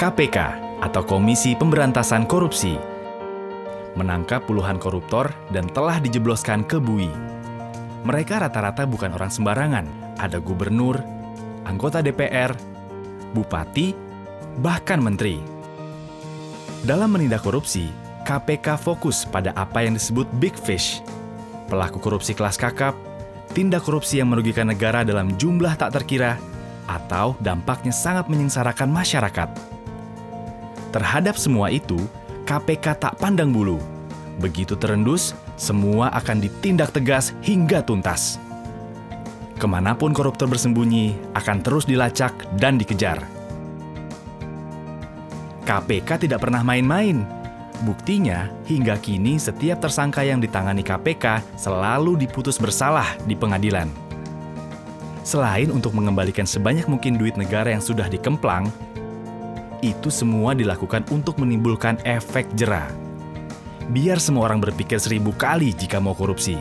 KPK atau Komisi Pemberantasan Korupsi menangkap puluhan koruptor dan telah dijebloskan ke bui. Mereka rata-rata bukan orang sembarangan. Ada gubernur, anggota DPR, bupati, bahkan menteri. Dalam menindak korupsi, KPK fokus pada apa yang disebut big fish, pelaku korupsi kelas kakap, tindak korupsi yang merugikan negara dalam jumlah tak terkira, atau dampaknya sangat menyengsarakan masyarakat. Terhadap semua itu, KPK tak pandang bulu. Begitu terendus, semua akan ditindak tegas hingga tuntas. Kemanapun koruptor bersembunyi, akan terus dilacak dan dikejar. KPK tidak pernah main-main. Buktinya, hingga kini setiap tersangka yang ditangani KPK selalu diputus bersalah di pengadilan. Selain untuk mengembalikan sebanyak mungkin duit negara yang sudah dikemplang, itu semua dilakukan untuk menimbulkan efek jera. Biar semua orang berpikir 1000 kali jika mau korupsi.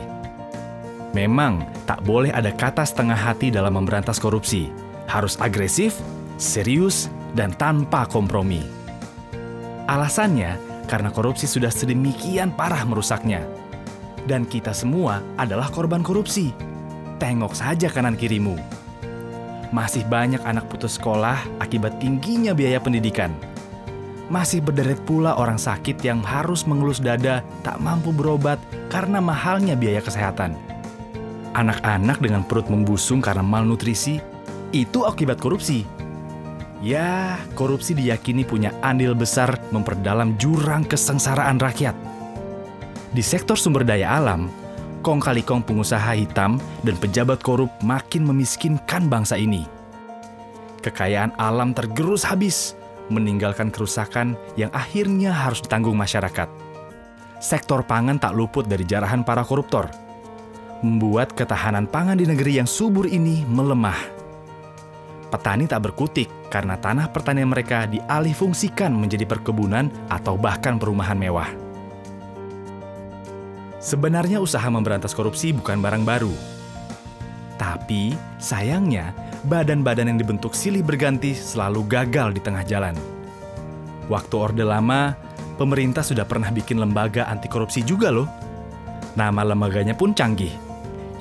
Memang, tak boleh ada kata setengah hati dalam memberantas korupsi. Harus agresif, serius, dan tanpa kompromi. Alasannya, karena korupsi sudah sedemikian parah merusaknya. Dan kita semua adalah korban korupsi. Tengok saja kanan kirimu. Masih banyak anak putus sekolah akibat tingginya biaya pendidikan. Masih berderet pula orang sakit yang harus mengelus dada tak mampu berobat karena mahalnya biaya kesehatan. Anak-anak dengan perut membusung karena malnutrisi, itu akibat korupsi. Ya, korupsi diyakini punya andil besar memperdalam jurang kesengsaraan rakyat. Di sektor sumber daya alam, kong kali kong pengusaha hitam dan pejabat korup makin memiskinkan bangsa ini. Kekayaan alam tergerus habis, meninggalkan kerusakan yang akhirnya harus ditanggung masyarakat. Sektor pangan tak luput dari jarahan para koruptor, membuat ketahanan pangan di negeri yang subur ini melemah. Petani tak berkutik karena tanah pertanian mereka dialihfungsikan menjadi perkebunan atau bahkan perumahan mewah. Sebenarnya usaha memberantas korupsi bukan barang baru. Tapi, sayangnya, badan-badan yang dibentuk silih berganti selalu gagal di tengah jalan. Waktu Orde Lama, pemerintah sudah pernah bikin lembaga anti korupsi juga loh. Nama lembaganya pun canggih,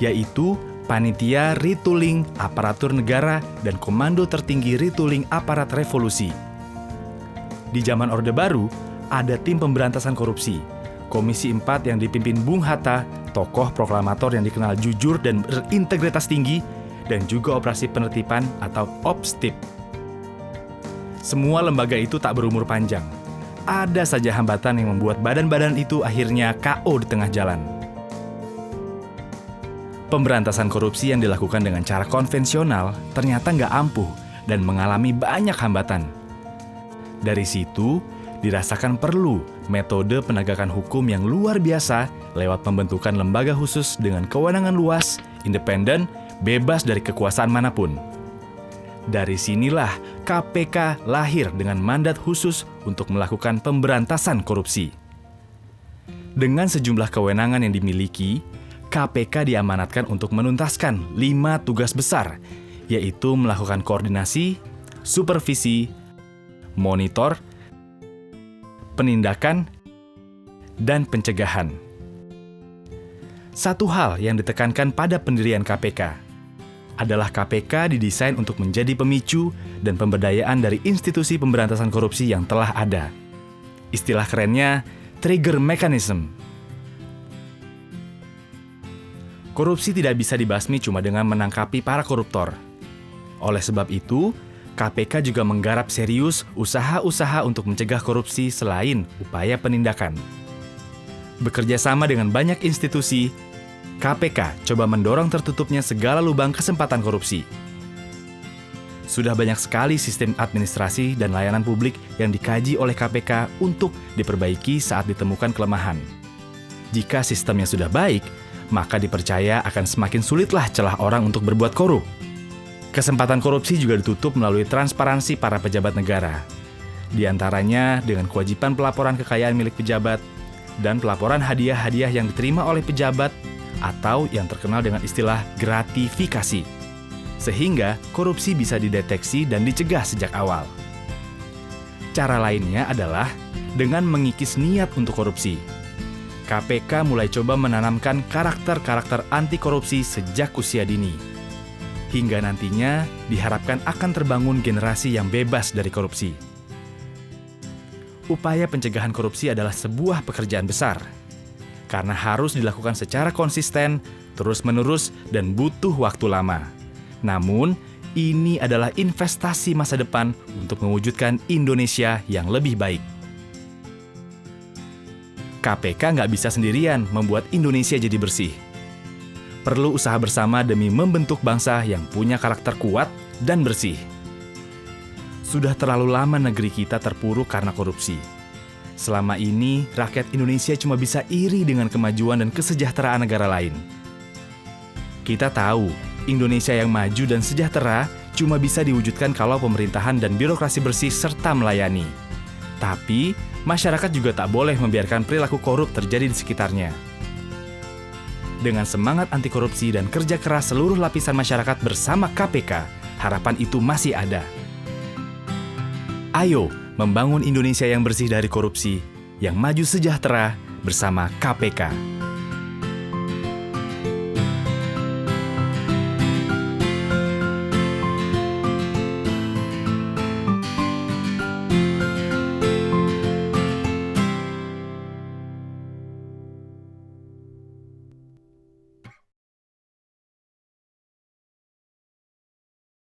yaitu Panitia Retooling Aparatur Negara dan Komando Tertinggi Retooling Aparat Revolusi. Di zaman Orde Baru, ada tim pemberantasan korupsi, Komisi 4 yang dipimpin Bung Hatta, tokoh proklamator yang dikenal jujur dan berintegritas tinggi, dan juga operasi penertiban atau OPSTIP. Semua lembaga itu tak berumur panjang. Ada saja hambatan yang membuat badan-badan itu akhirnya KO di tengah jalan. Pemberantasan korupsi yang dilakukan dengan cara konvensional ternyata nggak ampuh dan mengalami banyak hambatan. Dari situ, dirasakan perlu metode penegakan hukum yang luar biasa lewat pembentukan lembaga khusus dengan kewenangan luas, independen, bebas dari kekuasaan manapun. Dari sinilah KPK lahir dengan mandat khusus untuk melakukan pemberantasan korupsi. Dengan sejumlah kewenangan yang dimiliki, KPK diamanatkan untuk menuntaskan 5 tugas besar, yaitu melakukan koordinasi, supervisi, monitor, penindakan, dan pencegahan. Satu hal yang ditekankan pada pendirian KPK adalah KPK didesain untuk menjadi pemicu dan pemberdayaan dari institusi pemberantasan korupsi yang telah ada. Istilah kerennya, trigger mechanism. Korupsi tidak bisa dibasmi cuma dengan menangkapi para koruptor. Oleh sebab itu, KPK juga menggarap serius usaha-usaha untuk mencegah korupsi selain upaya penindakan. Bekerja sama dengan banyak institusi, KPK coba mendorong tertutupnya segala lubang kesempatan korupsi. Sudah banyak sekali sistem administrasi dan layanan publik yang dikaji oleh KPK untuk diperbaiki saat ditemukan kelemahan. Jika sistemnya sudah baik, maka dipercaya akan semakin sulitlah celah orang untuk berbuat korup. Kesempatan korupsi juga ditutup melalui transparansi para pejabat negara. Di antaranya dengan kewajiban pelaporan kekayaan milik pejabat dan pelaporan hadiah-hadiah yang diterima oleh pejabat atau yang terkenal dengan istilah gratifikasi. Sehingga korupsi bisa dideteksi dan dicegah sejak awal. Cara lainnya adalah dengan mengikis niat untuk korupsi. KPK mulai coba menanamkan karakter-karakter anti korupsi sejak usia dini. Hingga nantinya diharapkan akan terbangun generasi yang bebas dari korupsi. Upaya pencegahan korupsi adalah sebuah pekerjaan besar, karena harus dilakukan secara konsisten, terus-menerus, dan butuh waktu lama. Namun, ini adalah investasi masa depan untuk mewujudkan Indonesia yang lebih baik. KPK nggak bisa sendirian membuat Indonesia jadi bersih. Perlu usaha bersama demi membentuk bangsa yang punya karakter kuat dan bersih. Sudah terlalu lama negeri kita terpuruk karena korupsi. Selama ini, rakyat Indonesia cuma bisa iri dengan kemajuan dan kesejahteraan negara lain. Kita tahu, Indonesia yang maju dan sejahtera cuma bisa diwujudkan kalau pemerintahan dan birokrasi bersih serta melayani. Tapi, masyarakat juga tak boleh membiarkan perilaku korup terjadi di sekitarnya. Dengan semangat anti korupsi dan kerja keras seluruh lapisan masyarakat bersama KPK, harapan itu masih ada. Ayo membangun Indonesia yang bersih dari korupsi, yang maju sejahtera bersama KPK.